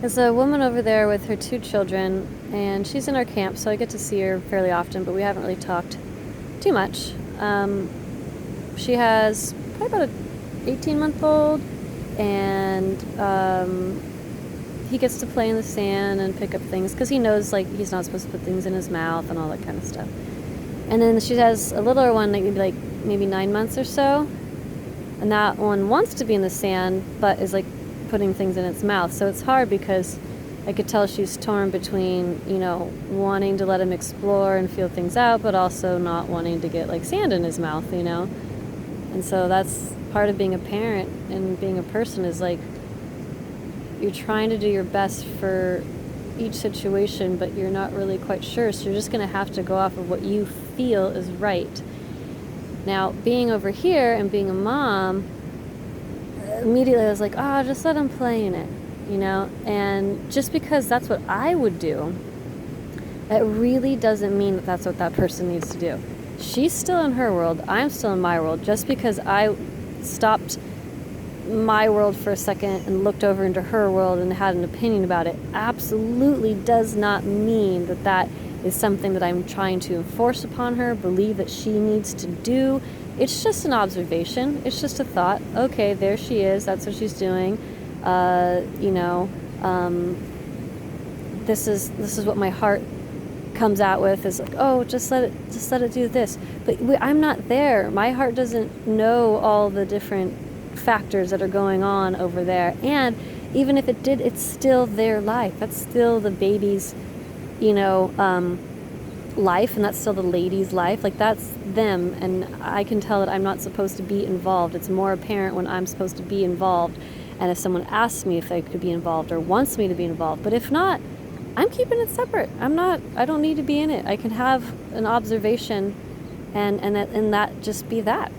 There's a woman over there with her 2 children, and she's in our camp, so I get to see her fairly often, but we haven't really talked too much. She has probably about an 18-month-old, and he gets to play in the sand and pick up things because he knows like he's not supposed to put things in his mouth and all that kind of stuff. And then she has a littler one, like maybe 9 months or so, and that one wants to be in the sand, but is like putting things in its mouth. So it's hard because I could tell she's torn between, wanting to let him explore and feel things out, but also not wanting to get like sand in his mouth, And so that's part of being a parent and being a person is like you're trying to do your best for each situation, but you're not really quite sure. So you're just going to have to go off of what you feel is right. Now, being over here and being a mom, immediately I was like, just let him play in it, And just because that's what I would do, that really doesn't mean that that's what that person needs to do. She's still in her world. I'm still in my world. Just because I stopped my world for a second and looked over into her world and had an opinion about it absolutely does not mean that that is something that I'm trying to enforce upon her, believe that she needs to do. It's just an observation. It's just a thought. Okay, there she is. That's what she's doing. This is what my heart comes out with is like, just let it do this. But I'm not there. My heart doesn't know all the different factors that are going on over there. And even if it did, it's still their life. That's still the baby's, life, and that's still the lady's life. Like, that's them, and I can tell that I'm not supposed to be involved. It's more apparent when I'm supposed to be involved, and if someone asks me if they could be involved or wants me to be involved. But if not, I'm keeping it separate. I don't need to be in it. I can have an observation and that just be that,